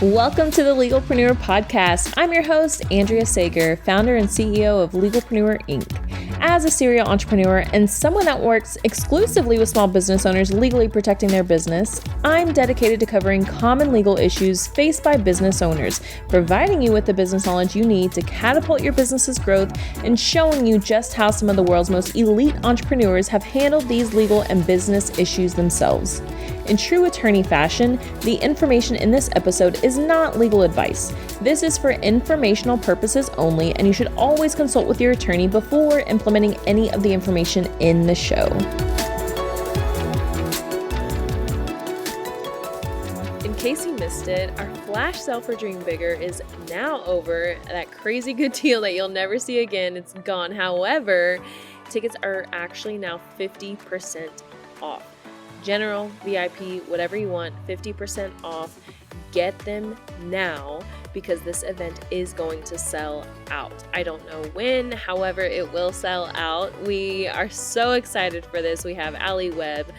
Welcome to the Legalpreneur Podcast. I'm your host, Andrea Sager, founder and CEO of Legalpreneur Inc. As a serial entrepreneur and someone that works exclusively with small business owners legally protecting their business, I'm dedicated to covering common legal issues faced by business owners, providing you with the business knowledge you need to catapult your business's growth and showing you just how some of the world's most elite entrepreneurs have handled these legal and business issues themselves. In true attorney fashion, the information in this episode is not legal advice. This is for informational purposes only, and you should always consult with your attorney before implementing any of the information in the show. In case you missed it, our flash sale for Dream Bigger is now over. That crazy good deal that you'll never see again, it's gone. However, tickets are actually now 50% off. General, VIP, whatever you want, 50% off. Get them now because this event is going to sell out. I don't know when, however, it will sell out. We are so excited for this. We have Allie Webb,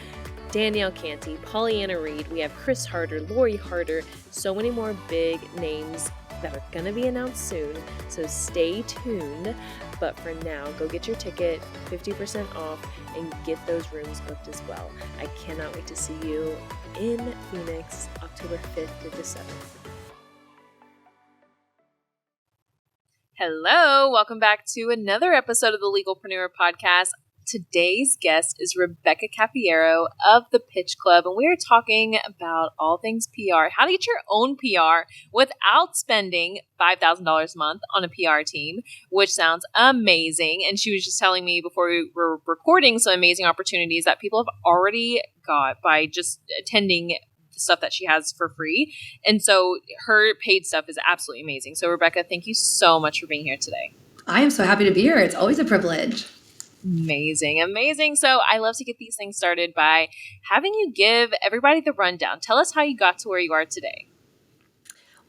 Danielle Canty, Pollyanna Reed, we have Chris Harder, Lori Harder, so many more big names that are going to be announced soon, so stay tuned. But for now, go get your ticket, 50% off, and get those rooms booked as well. I cannot wait to see you in Phoenix, October 5th to the 7th. Hello, welcome back to another episode of the Legalpreneur Podcast. Today's guest is Rebecca Cafiero of the Pitch Club, and we are talking about all things PR, how to get your own PR without spending $5,000 a month on a PR team, which sounds amazing. And she was just telling me before we were recording some amazing opportunities that people have already got by just attending the stuff that she has for free. And so her paid stuff is absolutely amazing. So Rebecca, thank you so much for being here today. I am so happy to be here. It's always a privilege. Amazing. So I love to get these things started by having you give everybody the rundown. Tell us how you got to where you are today.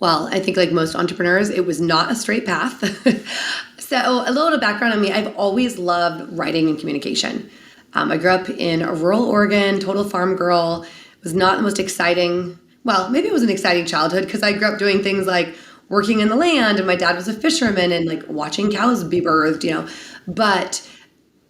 Well, I think like most entrepreneurs, it was not a straight path. So a little background on me, I've always loved writing and communication. I grew up in a rural Oregon, total farm girl. It was not the most exciting, well, maybe it was an exciting childhood because I grew up doing things like working in the land and my dad was a fisherman and like watching cows be birthed, but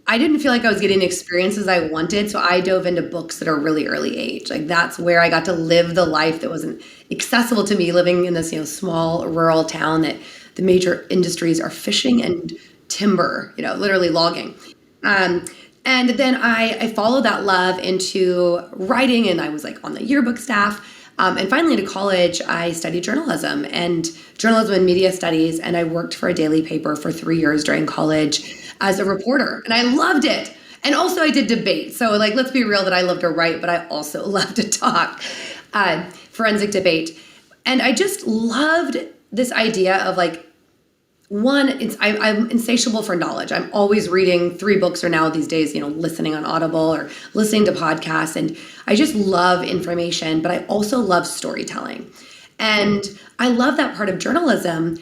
I didn't feel like I was getting the experiences I wanted, so I dove into books at a really early age. Like that's where I got to live the life that wasn't accessible to me, living in this small rural town that the major industries are fishing and timber, literally logging. And then I followed that love into writing, and I was like on the yearbook staff. And finally into college, I studied journalism and media studies, and I worked for a daily paper for 3 years during college as a reporter, and I loved it. And also I did debate. So let's be real that I love to write, but I also love to talk, forensic debate. And I just loved this idea of I'm insatiable for knowledge. I'm always reading 3 books or now these days, listening on Audible or listening to podcasts. And I just love information, but I also love storytelling. And I love that part of journalism.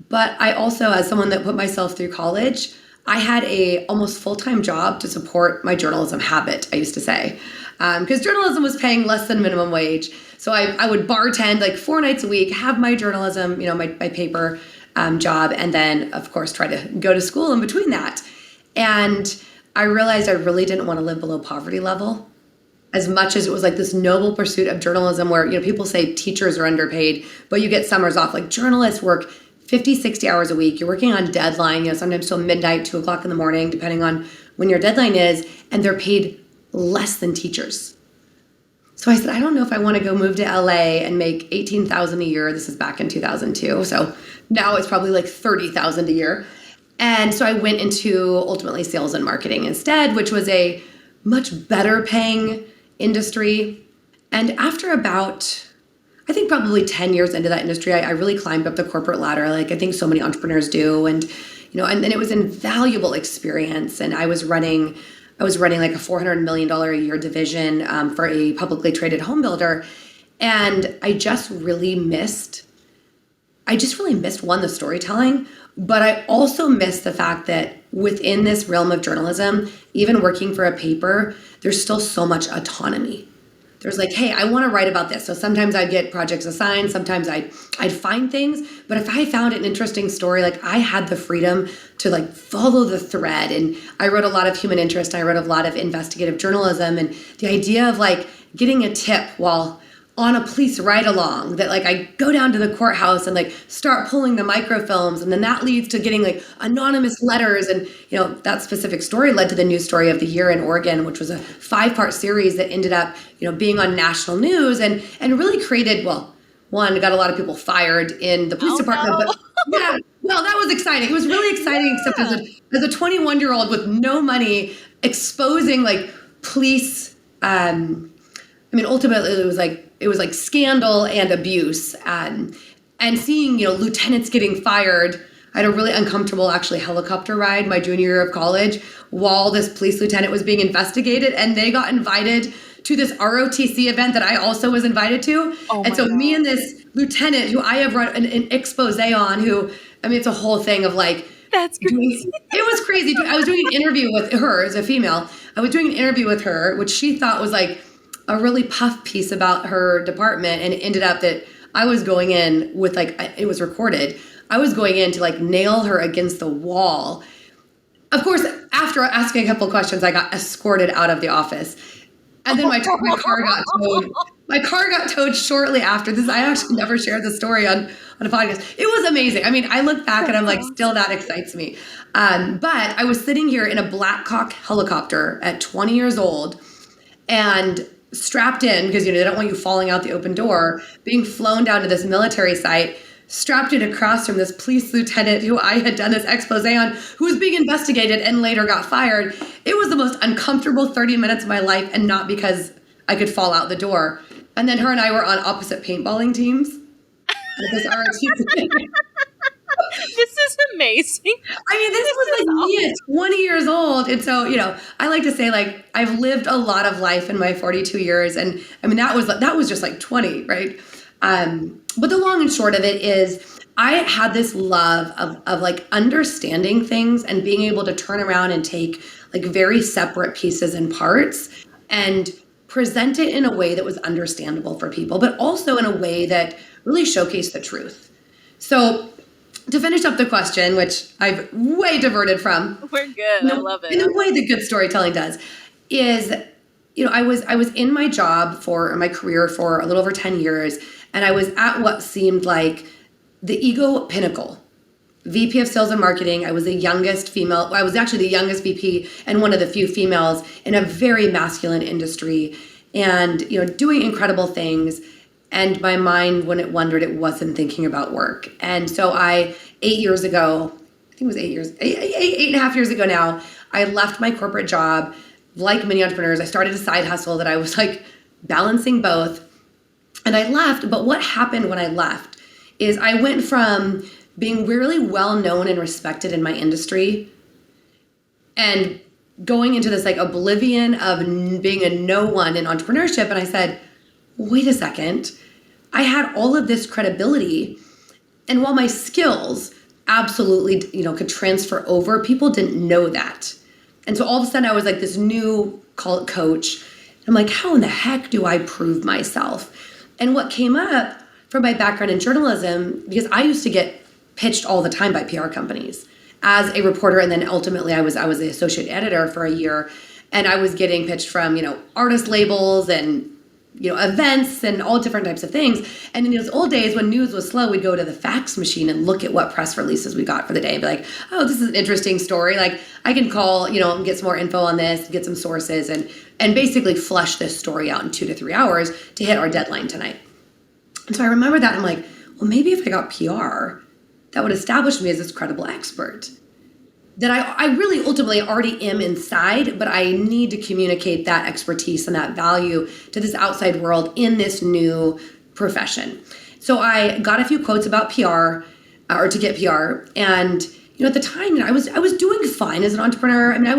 But I also, as someone that put myself through college, I had a almost full-time job to support my journalism habit, I used to say, because journalism was paying less than minimum wage. So I would bartend 4 nights a week, have my journalism, my paper job, and then, of course, try to go to school in between that. And I realized I really didn't want to live below poverty level as much as it was this noble pursuit of journalism where, people say teachers are underpaid, but you get summers off. Journalists work 50, 60 hours a week. You're working on deadline, sometimes till midnight, 2 o'clock in the morning, depending on when your deadline is, and they're paid less than teachers. So I said, I don't know if I want to go move to LA and make $18,000 a year. This is back in 2002. So now it's probably $30,000 a year. And so I went into ultimately sales and marketing instead, which was a much better paying industry. And after about, I think probably 10 years into that industry, I really climbed up the corporate ladder, I think so many entrepreneurs do. And, and it was an invaluable experience. And I was running a $400 million a year division for a publicly traded home builder. And I just really missed, one, the storytelling, but I also missed the fact that within this realm of journalism, even working for a paper, there's still so much autonomy. there's like, hey, I want to write about this. So sometimes I'd get projects assigned, sometimes I'd find things, but if I found an interesting story, like I had the freedom to like follow the thread. And I wrote a lot of human interest, I wrote a lot of investigative journalism, and the idea of like getting a tip while on a police ride along, that like I go down to the courthouse and like start pulling the microfilms, and then that leads to getting like anonymous letters. And that specific story led to the news story of the year in Oregon, which was a 5-part series that ended up being on national news, and really created, well, one, got a lot of people fired in the police department. No. But yeah, well, that was exciting. It was really exciting, except as a 21-year-old with no money, exposing like police. Ultimately, it was like scandal and abuse, and seeing lieutenants getting fired. I had a really uncomfortable, actually, helicopter ride my junior year of college while this police lieutenant was being investigated, and they got invited to this ROTC event that I also was invited to. Oh and so my me and God. this lieutenant, who I have run an expose on, it's a whole thing of like, That's crazy. it was crazy. I was doing an interview with her as a female. I was doing an interview with her, which she thought was like a really puff piece about her department. And it ended up that I was going in with like, it was recorded. I was going in to like nail her against the wall. Of course, after asking a couple of questions, I got escorted out of the office. And then my car got towed. My car got towed shortly after this. I actually never shared the story on a podcast. It was amazing. I mean, I look back and I'm like, still that excites me. But I was sitting here in a Black Hawk helicopter at 20 years old and strapped in, because they don't want you falling out the open door, being flown down to this military site, strapped in across from this police lieutenant who I had done this expose on, who was being investigated and later got fired. It was the most uncomfortable 30 minutes of my life, and not because I could fall out the door. And then her and I were on opposite paintballing teams at this ROTC. This is amazing. I mean, this was like me at 20 years old. And so, I like to say like I've lived a lot of life in my 42 years. And I mean, that was just like 20, right? But the long and short of it is I had this love of like understanding things and being able to turn around and take like very separate pieces and parts and present it in a way that was understandable for people, but also in a way that really showcased the truth. So to finish up the question, which I've way diverted from. We're good. I love it. In a way that good storytelling does, is, I was in my job for my career for a little over 10 years, and I was at what seemed like the ego pinnacle. VP of Sales and Marketing. I was the youngest female. I was actually the youngest VP and one of the few females in a very masculine industry, and doing incredible things. And my mind, when it wandered, it wasn't thinking about work. And so 8 years ago, I think it was 8 years, 8.5 years ago now, I left my corporate job. Like many entrepreneurs, I started a side hustle that I was like balancing both. And I left. But what happened when I left is I went from being really well known and respected in my industry and going into this like oblivion of being a no one in entrepreneurship. And I said, wait a second, I had all of this credibility. And while my skills absolutely, could transfer over, people didn't know that. And so all of a sudden I was like this new, call it coach. I'm like, how in the heck do I prove myself? And what came up from my background in journalism, because I used to get pitched all the time by PR companies as a reporter. And then ultimately I was the associate editor for a year. And I was getting pitched from, artist labels and events and all different types of things. And in those old days when news was slow, we'd go to the fax machine and look at what press releases we got for the day and be like, oh, this is an interesting story. Like I can call, and get some more info on this, get some sources and basically flesh this story out in 2 to 3 hours to hit our deadline tonight. And so I remember that. I'm like, well, maybe if I got PR, that would establish me as this credible expert that I really ultimately already am inside, but I need to communicate that expertise and that value to this outside world in this new profession. So I got a few quotes about PR or to get PR. And, at the time I was doing fine as an entrepreneur. I mean,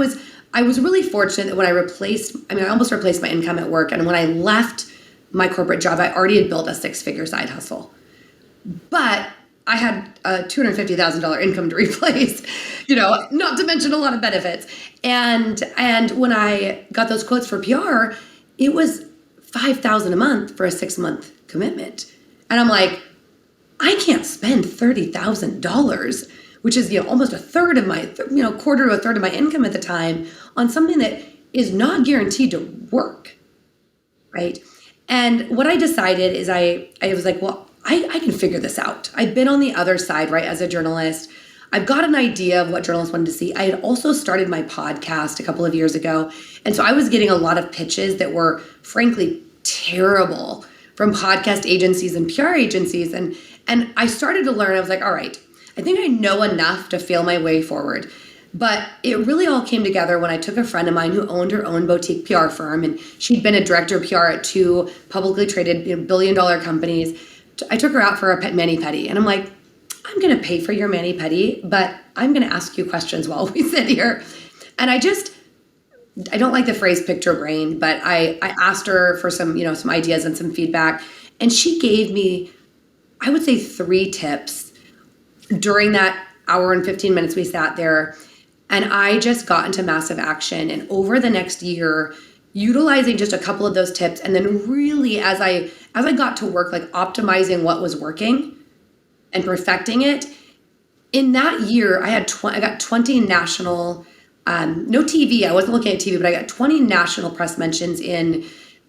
I was really fortunate that when I almost replaced my income at work. And when I left my corporate job, I already had built a 6-figure side hustle. But I had a $250,000 income to replace, not to mention a lot of benefits. And when I got those quotes for PR, it was $5,000 a month for a 6-month commitment. And I'm like, I can't spend $30,000, which is, almost a third of my, quarter to a third of my income at the time on something that is not guaranteed to work. Right. And what I decided is I was like, well, I can figure this out. I've been on the other side, right, as a journalist. I've got an idea of what journalists wanted to see. I had also started my podcast a couple of years ago. And so I was getting a lot of pitches that were frankly terrible from podcast agencies and PR agencies. And I started to learn, I was like, all right, I think I know enough to feel my way forward. But it really all came together when I took a friend of mine who owned her own boutique PR firm, and she'd been a director of PR at 2 publicly traded billion-dollar companies. I took her out for a mani-pedi, and I'm like, I'm going to pay for your mani-pedi, but I'm going to ask you questions while we sit here. And I don't like the phrase picture brain, but I asked her for some ideas and some feedback, and she gave me, I would say, 3 tips during that hour and 15 minutes we sat there. And I just got into massive action. And over the next year, utilizing just a couple of those tips, and then really as I got to work, like optimizing what was working and perfecting it, in that year, I got 20 national, no TV, I wasn't looking at TV, but I got 20 national press mentions in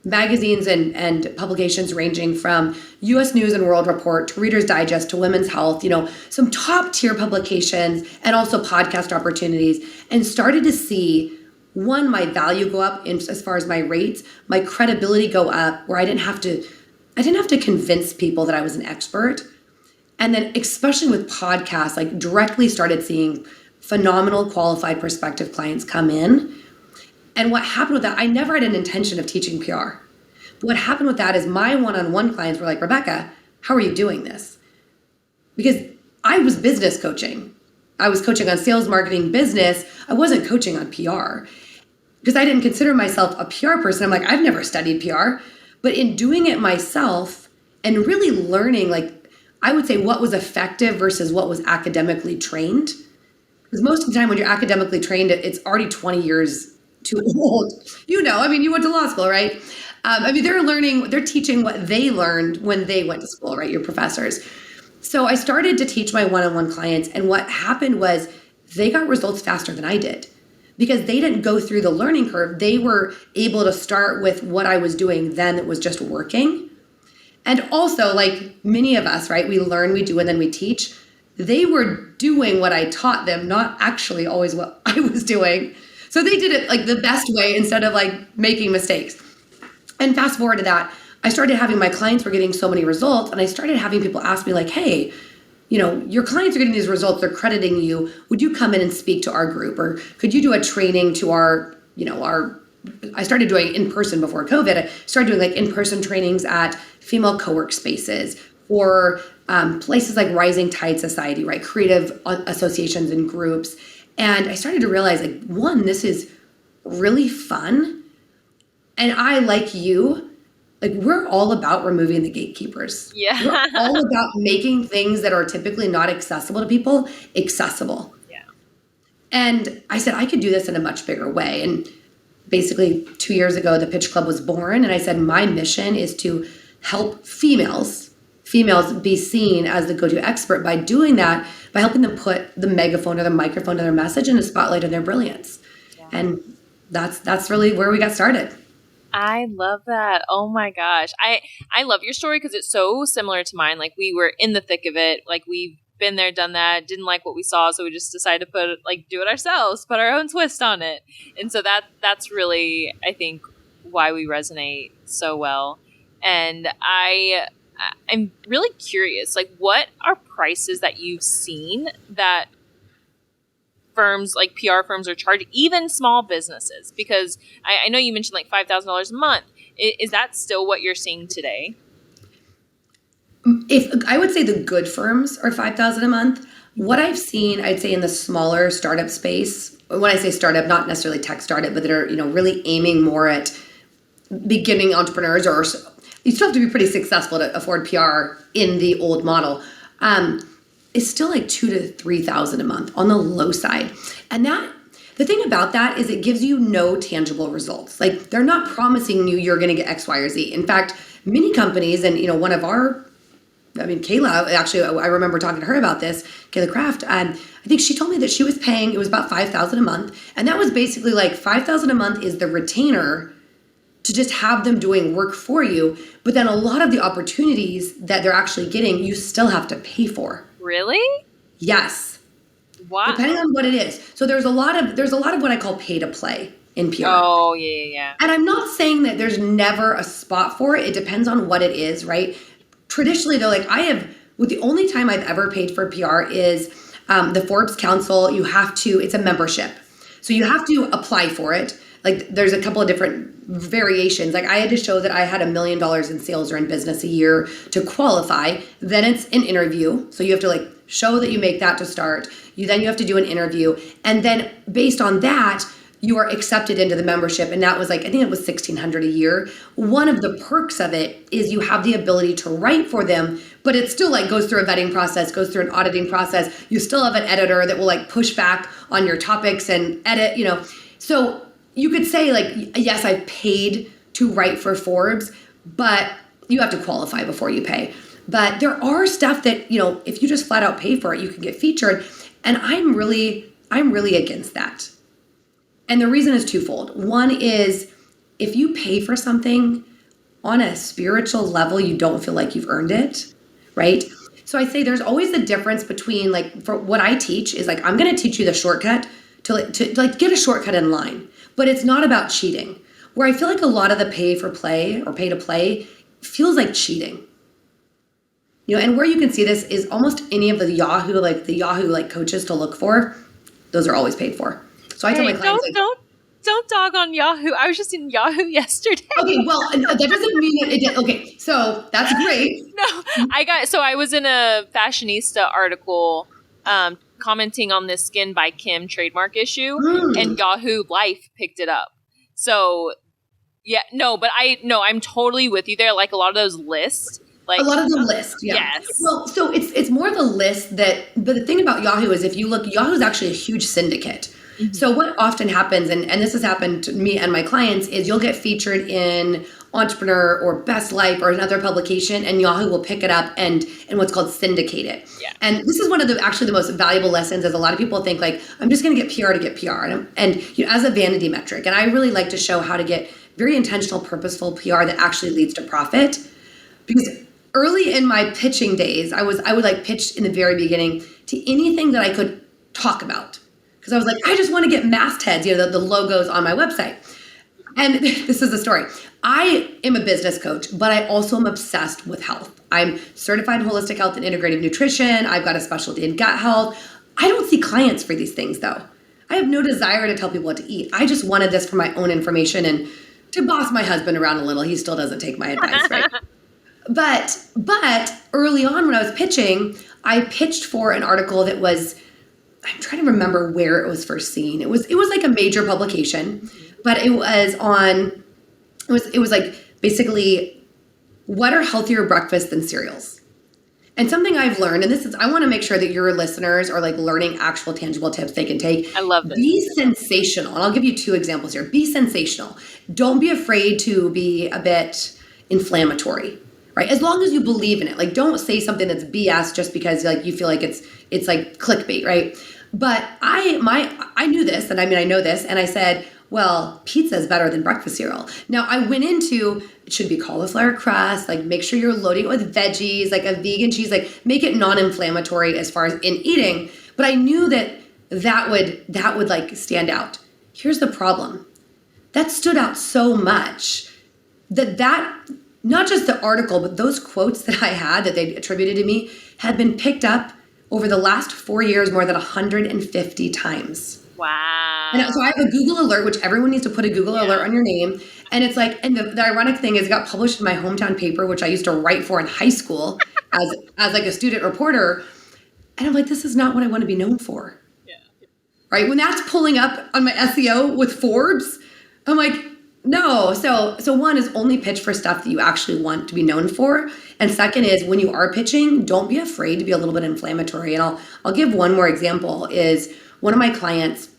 magazines and publications ranging from U.S. News and World Report to Reader's Digest to Women's Health, some top tier publications and also podcast opportunities, and started to see, one, my value go up as far as my rates, my credibility go up, where I didn't have to convince people that I was an expert. And then especially with podcasts, like directly started seeing phenomenal qualified prospective clients come in. And what happened with that, I never had an intention of teaching PR. But what happened with that is my one-on-one clients were like, Rebecca, how are you doing this? Because I was business coaching. I was coaching on sales, marketing, business. I wasn't coaching on PR because I didn't consider myself a PR person. I'm like, I've never studied PR. But in doing it myself and really learning, like, I would say what was effective versus what was academically trained. Because most of the time when you're academically trained, it's already 20 years too old. You went to law school, right? They're teaching what they learned when they went to school, right? Your professors. So I started to teach my one-on-one clients. And what happened was they got results faster than I did because they didn't go through the learning curve. They were able to start with what I was doing then that was just working. And also, like many of us, right? We learn, we do, and then we teach. They were doing what I taught them, not actually always what I was doing. So they did it like the best way instead of like making mistakes. And fast forward to that, I started having my clients were getting so many results, and I started having people ask me like, hey, your clients are getting these results, they're crediting you. Would you come in and speak to our group? Or could you do a training to I started doing in-person before COVID. I started doing like in-person trainings at female co-work spaces or places like Rising Tide Society, right? Creative associations and groups. And I started to realize, like, one, this is really fun. And I, like you, like, we're all about removing the gatekeepers. Yeah. We're all about making things that are typically not accessible to people accessible. Yeah. And I said, I could do this in a much bigger way. And basically 2 years ago, the Pitch Club was born. And I said, my mission is to help females be seen as the go-to expert by doing that, by helping them put the megaphone or the microphone to their message and the spotlight on their brilliance. Yeah. And that's really where we got started. I love that. Oh my gosh. I love your story because it's so similar to mine. Like, we were in the thick of it. Like, we've been there, done that, didn't like what we saw, so we just decided to do it ourselves, put our own twist on it. And so that's really, I think, why we resonate so well. And I'm really curious, like, what are prices that you've seen that firms, like PR firms, are charging, even small businesses? Because I know you mentioned like $5,000 a month. Is that still what you're seeing today? If I would say the good firms are $5,000 a month. What I've seen, I'd say in the smaller startup space, when I say startup, not necessarily tech startup, but that are, really aiming more at beginning entrepreneurs, or you still have to be pretty successful to afford PR in the old model. It's still like $2,000 to $3,000 a month on the low side. And The thing about that is it gives you no tangible results. Like they're not promising you you're going to get X, Y, or Z. In fact, many companies, and one of our, Kayla, actually, I remember talking to her about this, Kayla Kraft. I think she told me that she was paying, it was about $5,000 a month. And that was basically like $5,000 a month is the retainer to just have them doing work for you. But then a lot of the opportunities that they're actually getting, you still have to pay for. Really? Yes. Wow. Depending on what it is. So there's a lot of what I call pay to play in PR. Oh, yeah. And I'm not saying that there's never a spot for it. It depends on what it is, right? Traditionally though, like the only time I've ever paid for PR is the Forbes Council. It's a membership. So you have to apply for it. Like there's a couple of different variations. Like I had to show that I had $1 million in sales or in business a year to qualify. Then it's an interview. So you have to like show that you make that to start. You have to do an interview. And then based on that, you are accepted into the membership. And that was like, I think it was $1,600 a year. One of the perks of it is you have the ability to write for them, but it still like goes through a vetting process, goes through an auditing process. You still have an editor that will like push back on your topics and edit, So you could say like, yes, I've paid to write for Forbes, but you have to qualify before you pay. But there are stuff that, if you just flat out pay for it, you can get featured. And I'm really against that. And the reason is twofold. One is if you pay for something on a spiritual level, you don't feel like you've earned it, right? So I say there's always a difference between like, for what I teach is like, I'm going to teach you the shortcut to get a shortcut in line. But it's not about cheating. Where I feel like a lot of the pay for play or pay to play feels like cheating. And where you can see this is almost any of the Yahoo coaches to look for, those are always paid for. So I tell my clients, don't dog on Yahoo. I was just in Yahoo yesterday. Okay, well, that doesn't mean that it did. Okay, so that's great. No, I was in a fashionista article commenting on this Skin by Kim trademark issue, and Yahoo Life picked it up. So, yeah, I'm totally with you there. Like a lot of those lists. Like, a lot of the list, yeah. Yes. Well, so it's more the list but the thing about Yahoo is if you look, Yahoo is actually a huge syndicate. Mm-hmm. So what often happens, and this has happened to me and my clients, is you'll get featured in Entrepreneur or Best Life or another publication, and Yahoo will pick it up and what's called syndicate it. Yeah. And this is one of the most valuable lessons, as a lot of people think like, I'm just going to get PR to get PR, and as a vanity metric. And I really like to show how to get very intentional, purposeful PR that actually leads to profit, because early in my pitching days, I would like pitch in the very beginning to anything that I could talk about. Because I was like, I just want to get mastheads, the logos on my website. And this is the story. I am a business coach, but I also am obsessed with health. I'm certified in holistic health and integrative nutrition. I've got a specialty in gut health. I don't see clients for these things though. I have no desire to tell people what to eat. I just wanted this for my own information and to boss my husband around a little. He still doesn't take my advice, right? But early on when I was pitching, I pitched for an article that was, I'm trying to remember where it was first seen. It was like a major publication, but it was like basically, what are healthier breakfasts than cereals? And something I've learned, and I want to make sure that your listeners are like learning actual tangible tips they can take. I love this. Be sensational. And I'll give you 2 examples here. Be sensational. Don't be afraid to be a bit inflammatory. Right? As long as you believe in it. Like don't say something that's BS just because like you feel like it's like clickbait, right? But I knew this, and I know this, and I said, well, pizza is better than breakfast cereal. Now I went into, it should be cauliflower crust, like make sure you're loading it with veggies, like a vegan cheese, like make it non-inflammatory as far as in eating. But I knew that would like stand out. Here's the problem. That stood out so much that not just the article, but those quotes that I had that they attributed to me had been picked up over the last 4 years more than 150 times. Wow. And so I have a Google alert, which everyone needs to put a Google alert on your name. And it's like, and the ironic thing is it got published in my hometown paper, which I used to write for in high school as like a student reporter. And I'm like, this is not what I want to be known for. Yeah. Right? When that's pulling up on my SEO with Forbes, I'm like, no. So one is only pitch for stuff that you actually want to be known for. And second is when you are pitching, don't be afraid to be a little bit inflammatory. And I'll give one more example is one of my clients,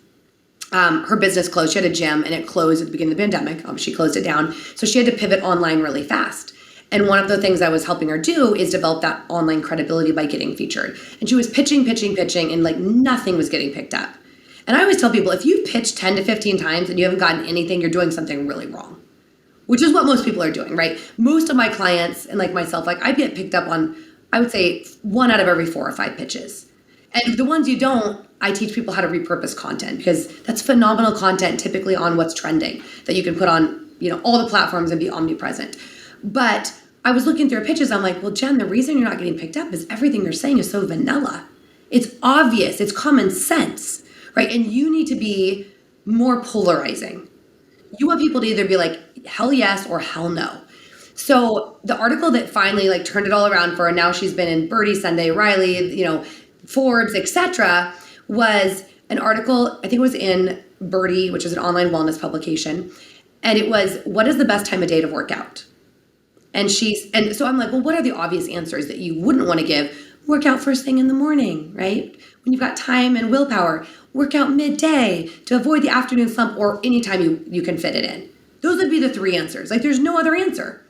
her business closed. She had a gym and it closed at the beginning of the pandemic. She closed it down. So she had to pivot online really fast. And one of the things I was helping her do is develop that online credibility by getting featured. And she was pitching, and like nothing was getting picked up. And I always tell people, if you've pitched 10 to 15 times and you haven't gotten anything, you're doing something really wrong, which is what most people are doing, right? Most of my clients and like myself, like I get picked up on, I would say 1 out of every 4 or 5 pitches. And the ones you don't, I teach people how to repurpose content because that's phenomenal content typically on what's trending that you can put on, all the platforms and be omnipresent. But I was looking through her pitches. I'm like, well, Jen, the reason you're not getting picked up is everything you're saying is so vanilla. It's obvious. It's common sense, right? And you need to be more polarizing. You want people to either be like, hell yes or hell no. So the article that finally like turned it all around for her, now she's been in Birdie, Sunday Riley, Forbes, etc., was an article, I think it was in Birdie, which is an online wellness publication. And it was, what is the best time of day to work out? And so I'm like, well, what are the obvious answers that you wouldn't want to give? Work out first thing in the morning, right? When you've got time and willpower. Work out midday to avoid the afternoon slump or anytime you can fit it in. Those would be the 3 answers. Like there's no other answer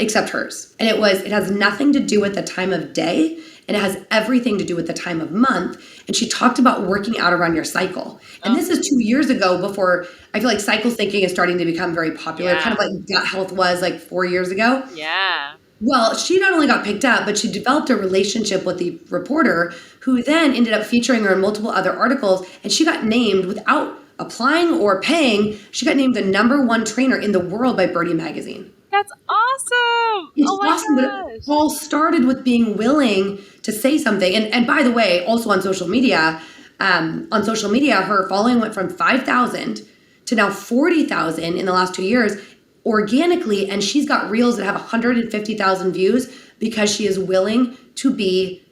except hers. And it has nothing to do with the time of day, and it has everything to do with the time of month. And she talked about working out around your cycle. And this is 2 years ago, before I feel like cycle thinking is starting to become very popular, kind of like gut health was like 4 years ago. Yeah. Well, she not only got picked up, but she developed a relationship with the reporter who then ended up featuring her in multiple other articles. And she got named, without applying or paying, she got named the #1 trainer in the world by Birdie magazine. That's awesome. It's oh my awesome, gosh. but it all started with being willing to say something. And by the way, also on social media, her following went from 5,000 to now 40,000 in the last 2 years organically. And she's got reels that have 150,000 views because she is willing to be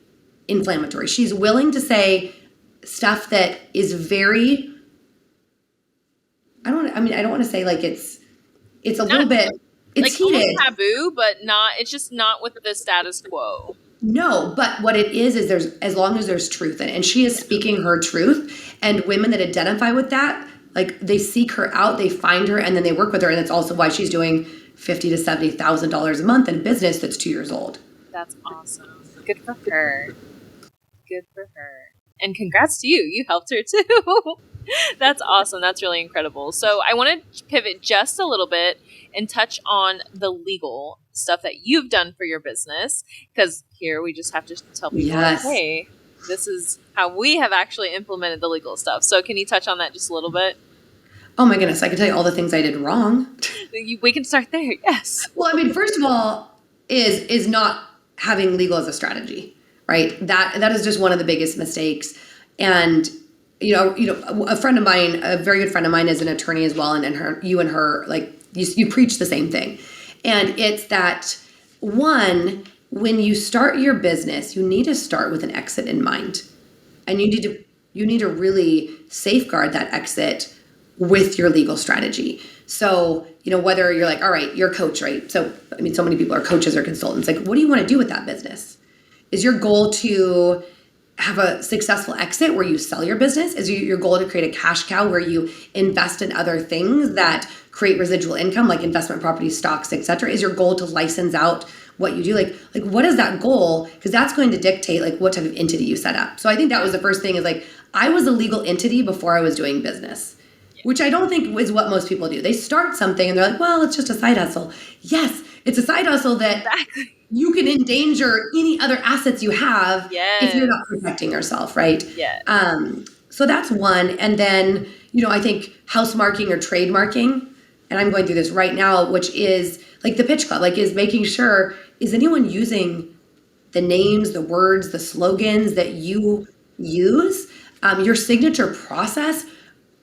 inflammatory. She's willing to say stuff that is very, I don't want to say like it's a little bit, it's like heated. Taboo, but it's just not with the status quo. No, but what it is as long as there's truth in it, and she is speaking her truth, and women that identify with that, like they seek her out, they find her, and then they work with her, and that's also why she's doing $50,000 to $70,000 a month in a business that's 2 years old. That's awesome. Good for her. Good for her. And congrats to you. You helped her too. That's awesome. That's really incredible. So I want to pivot just a little bit and touch on the legal stuff that you've done for your business. Because here we just have to tell people, Yes. hey, this is how we have actually implemented the legal stuff. So can you touch on that just a little bit? Oh my goodness, I can tell you all the things I did wrong. We can start there. Yes. Well, I mean, first of all, is not having legal as a strategy, right? That is just one of the biggest mistakes. And a friend of mine, a very good friend of mine, is an attorney as well, and you and her, like you preach the same thing. And it's that, one, when you start your business, you need to start with an exit in mind, and you need to really safeguard that exit with your legal strategy. So, whether you're like, all right, you're a coach, right? So, I mean, so many people are coaches or consultants. Like, what do you want to do with that business? Is your goal to have a successful exit where you sell your business? Is your goal to create a cash cow where you invest in other things that create residual income, like investment properties, stocks, etc.? Is your goal to license out what you do? Like what is that goal? Because that's going to dictate like what type of entity you set up. So I think that was the first thing, is like, I was a legal entity before I was doing business, which I don't think is what most people do. They start something and they're like, well, it's just a side hustle. Yes, it's a side hustle that you can endanger any other assets you have if you're not protecting yourself, right? Yeah. So that's one. And then, I think house marking or trademarking, and I'm going through this right now, which is like the pitch club, like is making sure, is anyone using the names, the words, the slogans that you use, your signature process.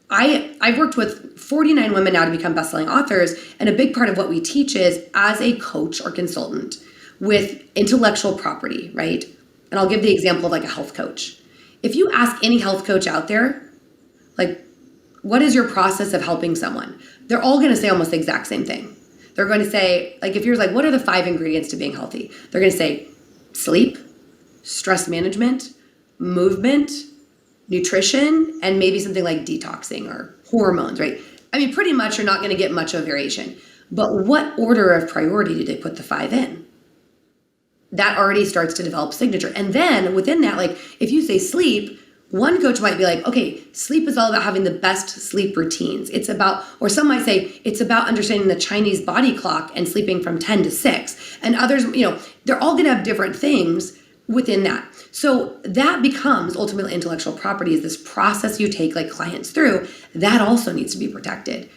I've worked with 49 women now to become best-selling authors, and a big part of what we teach is, as a coach or consultant with intellectual property, right? And I'll give the example of like a health coach. If you ask any health coach out there, like, what is your process of helping someone? They're all going to say almost the exact same thing. They're going to say, like, if you're like, what are the 5 ingredients to being healthy? They're going to say sleep, stress management, movement, nutrition, and maybe something like detoxing or hormones, right? I mean, pretty much you're not going to get much of a variation. But what order of priority do they put the 5 in? That already starts to develop signature. And then within that, like if you say sleep, one coach might be like, okay, sleep is all about having the best sleep routines. It's about, or some might say, it's about understanding the Chinese body clock and sleeping from 10 to 6. And others, they're all going to have different things within that. So that becomes ultimately intellectual property, is this process you take like clients through. That also needs to be protected.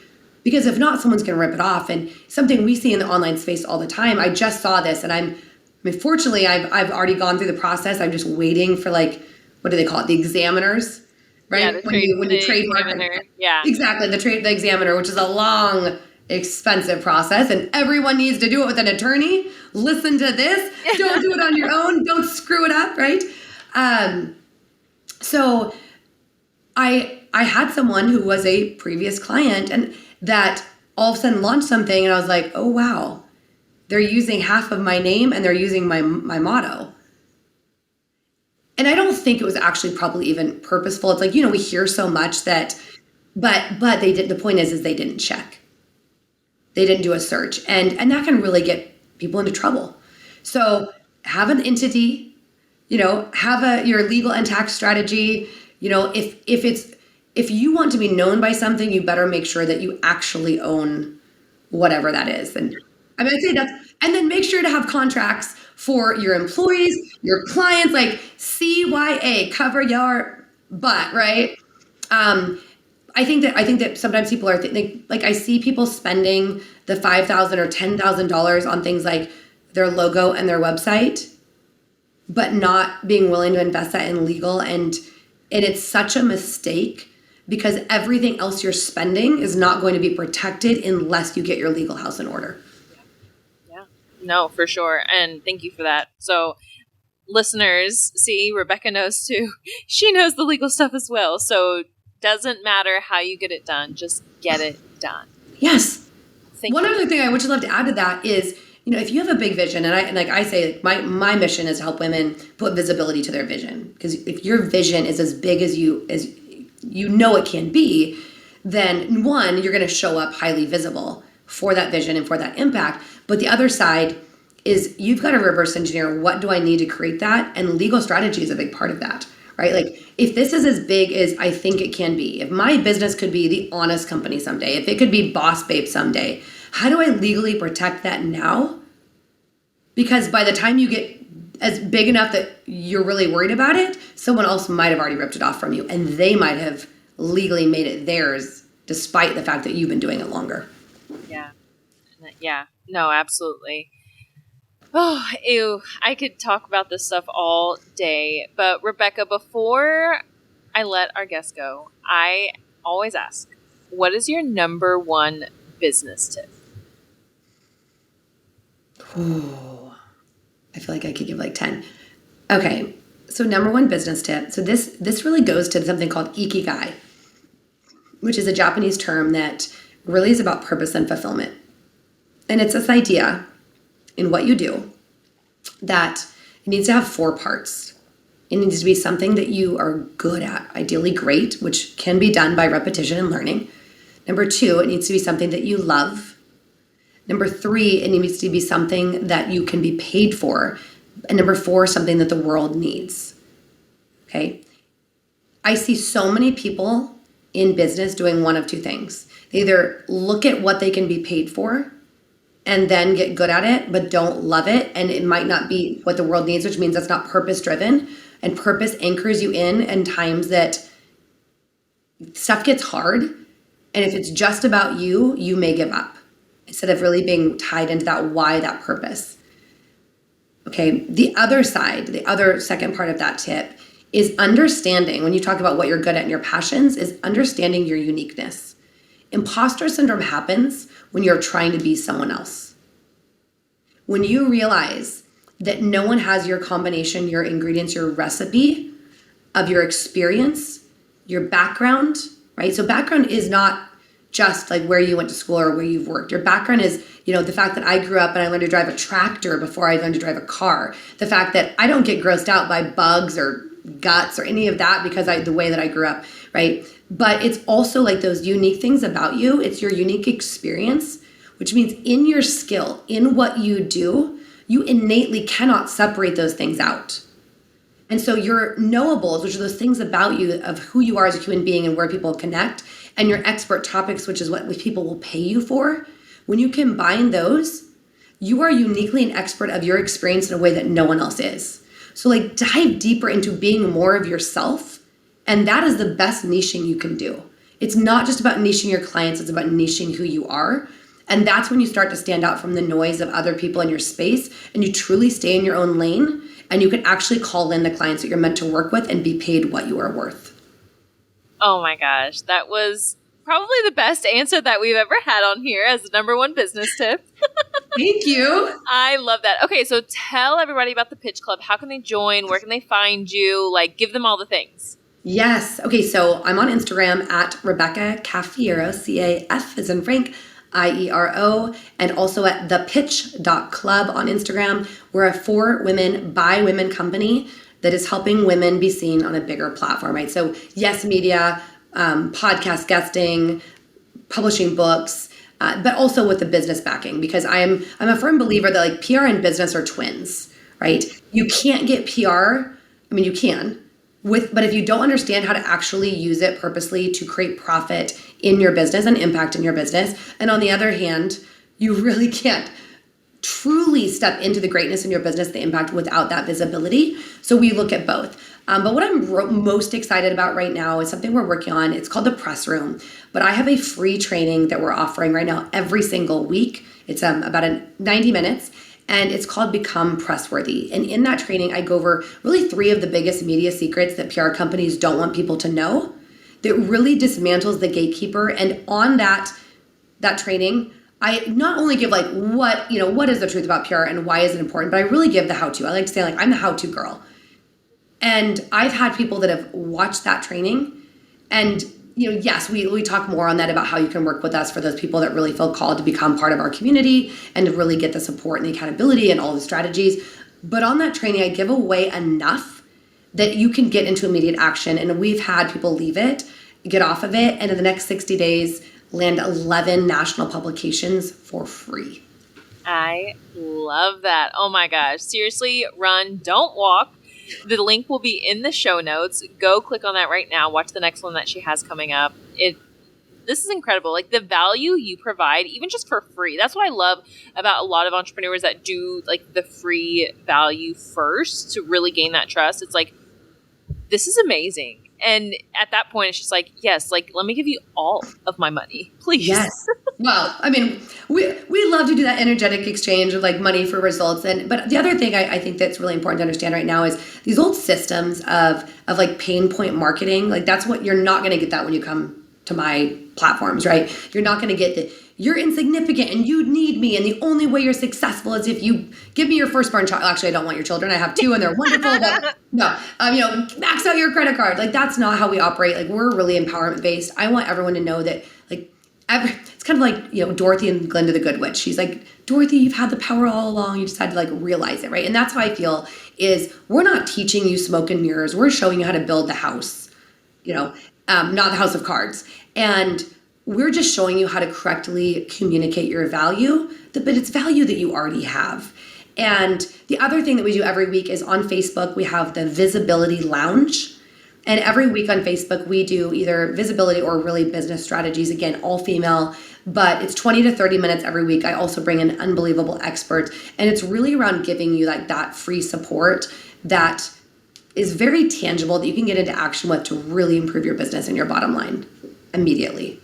Because if not, someone's going to rip it off. And something we see in the online space all the time, I just saw this, and fortunately, I've already gone through the process. I'm just waiting for what do they call it? The examiners, right? Yeah, when you trademark, examiner. Yeah, exactly, the examiner, which is a long, expensive process, and everyone needs to do it with an attorney. Listen to this. Don't do it on your own. Don't screw it up, right? So I had someone who was a previous client, and that all of a sudden launched something, and I was like, oh wow, they're using half of my name and they're using my motto. And I don't think it was actually probably even purposeful. It's like, we hear so much that, but they did. The point is they didn't check. They didn't do a search, and that can really get people into trouble. So have an entity, have your legal and tax strategy. If you want to be known by something, you better make sure that you actually own whatever that is. And I mean, I'd say that's, and then make sure to have contracts for your employees, your clients, like CYA, cover your butt, right? I think that sometimes people are like I see people spending the $5,000 or $10,000 on things like their logo and their website, but not being willing to invest that in legal, and it's such a mistake, because everything else you're spending is not going to be protected unless you get your legal house in order. Yeah, no, for sure, and thank you for that. So, listeners, see, Rebecca knows too. She knows the legal stuff as well. So doesn't matter how you get it done, just get it done. Yes. One other thing I would just love to add to that is, if you have a big vision, and I say, my mission is to help women put visibility to their vision, because if your vision is as big as it can be, then one, you're going to show up highly visible for that vision and for that impact. But the other side is you've got to reverse engineer, what do I need to create that? And legal strategy is a big part of that, right? Like if this is as big as I think it can be, if my business could be the Honest Company someday, if it could be Boss Babe someday, how do I legally protect that now? Because by the time you get as big enough that you're really worried about it, someone else might have already ripped it off from you, and they might have legally made it theirs despite the fact that you've been doing it longer. Yeah. No, absolutely. Oh, ew. I could talk about this stuff all day. But Rebecca, before I let our guests go, I always ask, what is your number one business tip? Ooh, I feel like I could give like 10. Okay, so number one business tip. So this really goes to something called ikigai, which is a Japanese term that really is about purpose and fulfillment. And it's this idea in what you do that it needs to have 4 parts. It needs to be something that you are good at, ideally great, which can be done by repetition and learning. Number 2, it needs to be something that you love. Number 3, it needs to be something that you can be paid for. And number 4, something that the world needs. Okay? I see so many people in business doing one of 2 things. They either look at what they can be paid for and then get good at it, but don't love it. And it might not be what the world needs, which means that's not purpose driven. And purpose anchors you in times that stuff gets hard. And if it's just about you, you may give up instead of really being tied into that why, that purpose. Okay, the other side, the other second part of that tip is understanding, when you talk about what you're good at and your passions, is understanding your uniqueness. Imposter syndrome happens when you're trying to be someone else. When you realize that no one has your combination, your ingredients, your recipe of your experience, your background, right? So background is not just like where you went to school or where you've worked. Your background is, the fact that I grew up and I learned to drive a tractor before I learned to drive a car. The fact that I don't get grossed out by bugs or guts or any of that because the way that I grew up, right? But it's also like those unique things about you. It's your unique experience, which means in your skill, in what you do, you innately cannot separate those things out. And so your knowables, which are those things about you of who you are as a human being and where people connect, and your expert topics, which is what people will pay you for, when you combine those, you are uniquely an expert of your experience in a way that no one else is. So like dive deeper into being more of yourself. And that is the best niching you can do. It's not just about niching your clients, it's about niching who you are. And that's when you start to stand out from the noise of other people in your space and you truly stay in your own lane and you can actually call in the clients that you're meant to work with and be paid what you are worth. Oh my gosh, that was probably the best answer that we've ever had on here as the number one business tip. Thank you. I love that. Okay, so tell everybody about the Pitch Club. How can they join? Where can they find you? Like, give them all the things. Yes. Okay, so I'm on Instagram at Rebecca Cafiero, C-A-F as in Frank, I-E-R-O, and also at thepitch.club on Instagram. We're a for women, by women company that is helping women be seen on a bigger platform, right? So yes, media, podcast guesting, publishing books, but also with the business backing, because I'm a firm believer that like PR and business are twins, right? You can't get PR. I mean, you can, but if you don't understand how to actually use it purposely to create profit in your business and impact in your business, and on the other hand, you really can't truly step into the greatness in your business, the impact without that visibility. So we look at both. But what I'm most excited about right now is something we're working on. It's called the Press Room, but I have a free training that we're offering right now every single week. It's about 90 minutes. And it's called Become Pressworthy. And in that training, I go over really 3 of the biggest media secrets that PR companies don't want people to know, that really dismantles the gatekeeper. And on that training, I not only give like what is the truth about PR and why is it important, but I really give the how-to. I like to say like I'm the how-to girl. And I've had people that have watched that training and yes, we talk more on that about how you can work with us for those people that really feel called to become part of our community and to really get the support and the accountability and all the strategies. But on that training, I give away enough that you can get into immediate action. And we've had people leave it, get off of it, and in the next 60 days, land 11 national publications for free. I love that. Oh my gosh. Seriously, run, don't walk. The link will be in the show notes. Go click on that right now. Watch the next one that she has coming up. This is incredible. Like the value you provide, even just for free. That's what I love about a lot of entrepreneurs that do like the free value first to really gain that trust. It's like, this is amazing. And at that point, it's just like, yes, like, let me give you all of my money, please. Yes. Well, I mean, we love to do that energetic exchange of like money for results. But the other thing I think that's really important to understand right now is these old systems of like pain point marketing. Like that's what you're not going to get that when you come to my platforms, right? You're not going to get you're insignificant and you need me. And the only way you're successful is if you give me your firstborn child. Actually, I don't want your children. I have 2 and they're wonderful. But no, max out your credit card. Like that's not how we operate. Like we're really empowerment based. I want everyone to know that like it's kind of like, Dorothy and Glinda the Good Witch. She's like, Dorothy, you've had the power all along. You just had to like realize it, right? And that's how I feel is we're not teaching you smoke and mirrors. We're showing you how to build the house, not the house of cards. And we're just showing you how to correctly communicate your value, but it's value that you already have. And the other thing that we do every week is on Facebook, we have the Visibility Lounge. And every week on Facebook, we do either visibility or really business strategies. Again, all female, but it's 20 to 30 minutes every week. I also bring in unbelievable experts. And it's really around giving you like that free support that is very tangible that you can get into action with to really improve your business and your bottom line immediately.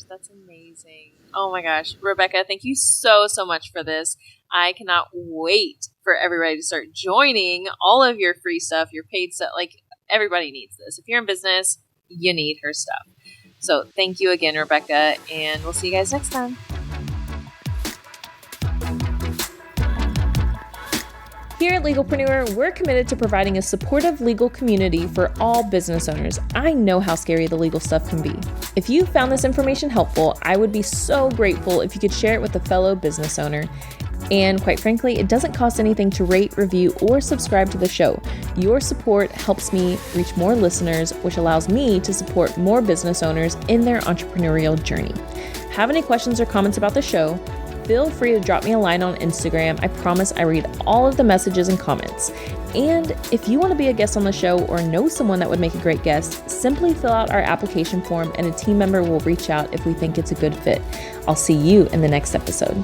That's amazing. Oh my gosh. Rebecca, thank you so much for this. I cannot wait for everybody to start joining all of your free stuff, your paid stuff. Like everybody needs this. If you're in business, you need her stuff. So thank you again, Rebecca, and we'll see you guys next time. Here at Legalpreneur, we're committed to providing a supportive legal community for all business owners. I know how scary the legal stuff can be. If you found this information helpful, I would be so grateful if you could share it with a fellow business owner. And quite frankly, it doesn't cost anything to rate, review, or subscribe to the show. Your support helps me reach more listeners, which allows me to support more business owners in their entrepreneurial journey. Have any questions or comments about the show? Feel free to drop me a line on Instagram. I promise I read all of the messages and comments. And if you want to be a guest on the show or know someone that would make a great guest, simply fill out our application form and a team member will reach out if we think it's a good fit. I'll see you in the next episode.